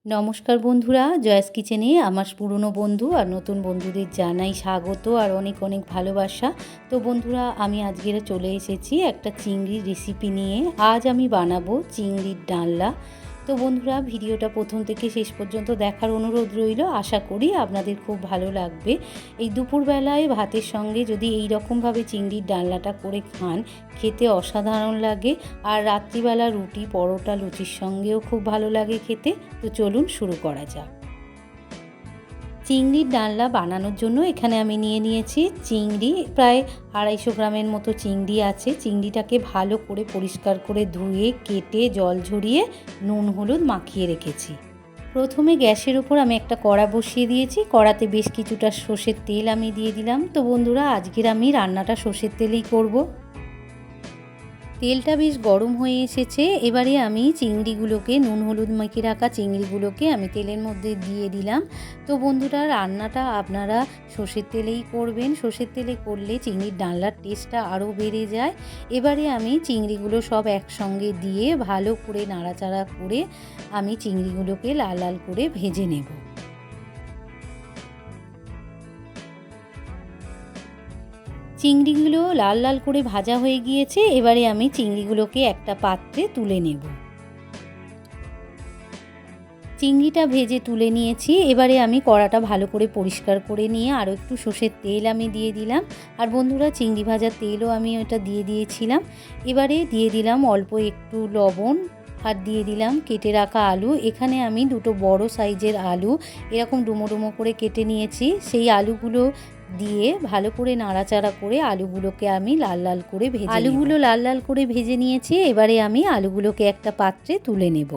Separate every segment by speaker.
Speaker 1: নমস্কার বন্ধুরা, জয়াস কিচেনে আমার পুরনো বন্ধু আর নতুন বন্ধুদের জানাই স্বাগত আর অনেক অনেক ভালোবাসা। তো বন্ধুরা, আমি আজকের চলে এসেছি একটা চিংড়ির রেসিপি নিয়ে। আজ আমি বানাবো চিংড়ির ডালনা। তো বন্ধুরা, ভিডিওটা প্রথম থেকে শেষ পর্যন্ত দেখার অনুরোধ রইল। আশা করি আপনাদের খুব ভালো লাগবে। এই দুপুরবেলায় ভাতের সঙ্গে যদি এই রকমভাবে চিংড়ির ডালনাটা করে খান, খেতে অসাধারণ লাগে। আর রাত্রিবেলা রুটি, পরোটা, লুচির সঙ্গেও খুব ভালো লাগে খেতে। তো চলুন শুরু করা যাক। চিংড়ির ডালনা বানানোর জন্য এখানে আমি নিয়েছি চিংড়ি, প্রায় 250 গ্রামের মতো চিংড়ি আছে। চিংড়িটাকে ভালো করে পরিষ্কার করে ধুয়ে কেটে জল ঝরিয়ে নুন হলুদ মাখিয়ে রেখেছি। প্রথমে গ্যাসের উপর আমি একটা কড়া বসিয়ে দিয়েছি। কড়াতে বেশ কিছুটা সর্ষের তেল আমি দিয়ে দিলাম। তো বন্ধুরা, আজকের আমি রান্নাটা সর্ষের তেলেই করব। তেলটা বেশ গরম হয়ে এসেছে। এবারে আমি চিংড়িগুলোকে, নুন হলুদ মাখিয়ে রাখা চিংড়িগুলোকে আমি তেলের মধ্যে দিয়ে দিলাম। তো বন্ধুরা, রান্নাটা আপনারা সর্ষের তেলেই করবেন। সর্ষের তেলে করলে চিংড়ির ডালনার টেস্টটা আরও বেড়ে যায়। এবারে আমি চিংড়িগুলো সব একসঙ্গে দিয়ে ভালো করে নাড়াচাড়া করে আমি চিংড়িগুলোকে লাল লাল করে ভেজে নেব। চিংড়িগুলো লাল লাল করে ভাজা হয়ে গিয়েছে। এবারে আমি চিংড়িগুলোকে একটা পাত্রে তুলে নেব। চিংড়িটা ভেজে তুলে নিয়েছি। এবারে আমি কড়াটা ভালো করে পরিষ্কার করে নিয়ে আরও একটু সর্ষের তেল আমি দিয়ে দিলাম। আর বন্ধুরা, চিংড়ি ভাজার তেলও আমি ওটা দিয়ে দিয়েছিলাম। এবারে দিয়ে দিলাম অল্প একটু লবণ আর দিয়ে দিলাম কেটে রাখা আলু। এখানে আমি দুটো বড় সাইজের আলু এরকম ডুমো ডুমো করে কেটে নিয়েছি। সেই আলুগুলো দিয়ে ভালো করে নাড়াচাড়া করে আলুগুলোকে আমি লাল লাল করে লাল লাল করে ভেজে নিয়েছি। এবারে আমি আলুগুলোকে একটা পাত্রে তুলে নেব।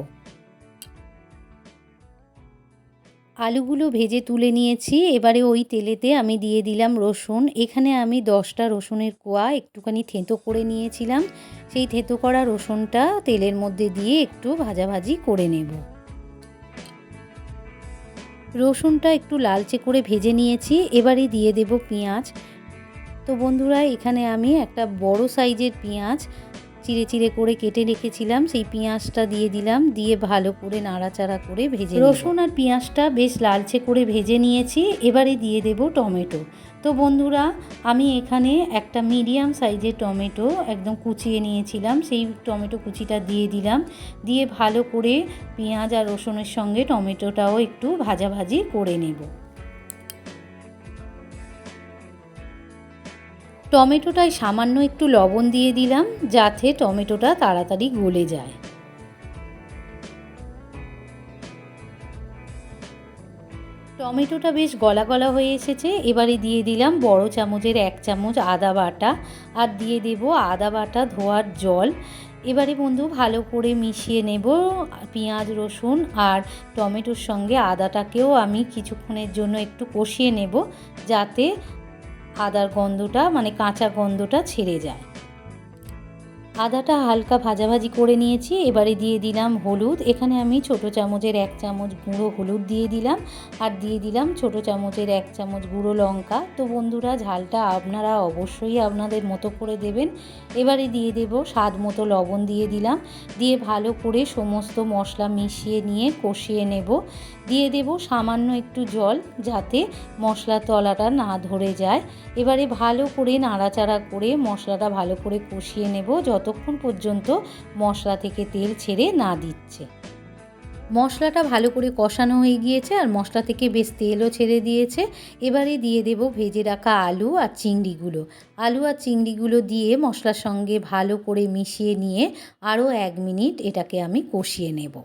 Speaker 1: আলুগুলো ভেজে তুলে নিয়েছি। এবারে ওই তেলেতে আমি দিয়ে দিলাম রসুন। এখানে আমি 10টা রসুনের কোয়া একটুখানি থেঁতো করে নিয়েছিলাম। সেই থেঁতো করা রসুনটা তেলের মধ্যে দিয়ে একটু ভাজাভাজি করে নেব। রসুনটা একটু লালচে করে ভেজে নিয়েছি। এবারে দিয়ে দেব পেঁয়াজ। তো বন্ধুরা, এখানে আমি একটা বড় সাইজের পেঁয়াজ চিড়ে চিড়ে করে কেটে রেখেছিলাম, সেই পেঁয়াজটা দিয়ে দিলাম। দিয়ে ভালো করে নাড়াচাড়া করে ভেজে রসুন আর পেঁয়াজটা বেশ লালচে করে ভেজে নিয়েছি। এবারে দিয়ে দেব টমেটো। তো বন্ধুরা, আমি এখানে একটা মিডিয়াম সাইজের টমেটো একদম কুচিয়ে নিয়েছিলাম, সেই টমেটো কুচিটা দিয়ে দিলাম। দিয়ে ভালো করে পেঁয়াজ আর রসুনের সঙ্গে টমেটোটাও একটু ভাজাভাজি করে নেব। টমেটোটায় সামান্য একটু লবণ দিয়ে দিলাম, যাতে টমেটোটা তাড়াতাড়ি গলে যায়। টমেটোটা বেশ গলা গলা হয়ে এসেছে। এবারে দিয়ে দিলাম বড় চামচের 1 চামচ আদা বাটা আর দিয়ে দেব আদা বাটা ধোয়ার জল। এবারে বন্ধু ভালো করে মিশিয়ে নেব পেঁয়াজ রসুন আর টমেটোর সঙ্গে আদাটাকেও আমি কিছুক্ষণের জন্য একটু কষিয়ে নেব, যাতে আদার গন্ধটা মানে কাঁচা গন্ধটা ছেড়ে যায়। আদাটা হালকা ভাজাভাজি করে নিয়েছি। এবারে দিয়ে দিলাম হলুদ। এখানে আমি ছোট চামচের 1 চামচ গুঁড়ো হলুদ দিয়ে দিলাম আর দিয়ে দিলাম ছোট চামচের 1 চামচ গুঁড়ো লঙ্কা। তো বন্ধুরা, ঝালটা আপনারা অবশ্যই আপনাদের মতো করে দেবেন। এবারে দিয়ে দেব স্বাদ মতো লবণ দিয়ে দিলাম। দিয়ে ভালো করে সমস্ত মশলা মিশিয়ে নিয়ে কষিয়ে নেব। দিয়ে দেব সামান্য একটু জল, যাতে মশলার তলাটা না ধরে যায়। এবারে ভালো করে নাড়াচাড়া করে মশলাটা ভালো করে কষিয়ে নেব, যতক্ষণ পর্যন্ত মশলা থেকে তেল ছেড়ে না দিচ্ছে। মশলাটা ভালো করে কষানো হয়ে গিয়েছে আর মশলা থেকে বেশ তেলও ছেড়ে দিয়েছে। এবারে দিয়ে দেব ভেজে রাখা আলু আর চিংড়িগুলো। আলু আর চিংড়িগুলো দিয়ে মশলার সঙ্গে ভালো করে মিশিয়ে নিয়ে আরও 1 মিনিট এটাকে আমি কষিয়ে নেব।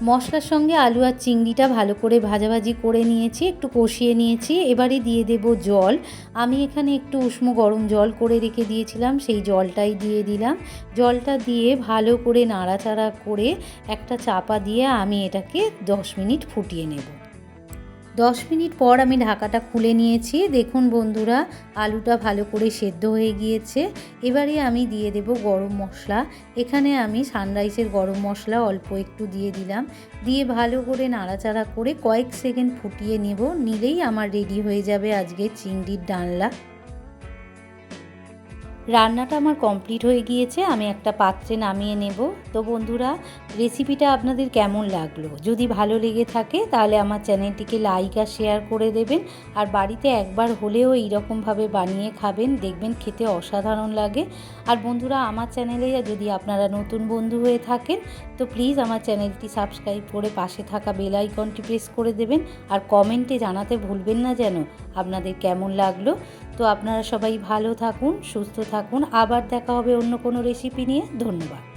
Speaker 1: মশলার সঙ্গে আলু আর চিংড়িটা ভালো করে ভাজাভাজি করে নিয়েছি, একটু কষিয়ে নিয়েছি। এবারে দিয়ে দেব জল। আমি এখানে একটু উষ্ণ গরম জল করে রেখে দিয়েছিলাম, সেই জলটাই দিয়ে দিলাম। জলটা দিয়ে ভালো করে নাড়াচাড়া করে একটা চাপা দিয়ে আমি এটাকে 10 মিনিট ফুটিয়ে নেব। 10 মিনিট পর আমি ঢাকাটা খুলে নিয়েছি। দেখুন বন্ধুরা, আলুটা ভালো করে সেদ্ধ হয়ে গিয়েছে। এবারে আমি দিয়ে দেব গরম মশলা। এখানে আমি সানরাইসের গরম মশলা অল্প একটু দিয়ে দিলাম। দিয়ে ভালো করে নাড়াচাড়া করে কয়েক সেকেন্ড ফুটিয়ে নেব। নিলেই আমার রেডি হয়ে যাবে আজকে চিংড়ির ডালনা। রান্নাটা আমার কমপ্লিট হয়ে গিয়েছে, আমি একটা পাত্রে নামিয়ে নেব। তো বন্ধুরা, রেসিপিটা আপনাদের কেমন লাগলো? যদি ভালো লেগে থাকে তাহলে আমার চ্যানেলটিকে লাইক আর শেয়ার করে দেবেন। আর বাড়িতে একবার হলেও এইরকমভাবে বানিয়ে খাবেন, দেখবেন খেতে অসাধারণ লাগে। আর বন্ধুরা, আমার চ্যানেলে যদি আপনারা নতুন বন্ধু হয়ে থাকেন তো প্লিজ আমার চ্যানেলটি সাবস্ক্রাইব করে পাশে থাকা বেল আইকনটি প্রেস করে দেবেন। আর কমেন্টে জানাতে ভুলবেন না যেন আপনাদের কেমন লাগলো। তো আপনারা সবাই ভালো থাকুন, সুস্থ থাকুন। আবার দেখা হবে অন্য কোনো রেসিপি নিয়ে। ধন্যবাদ।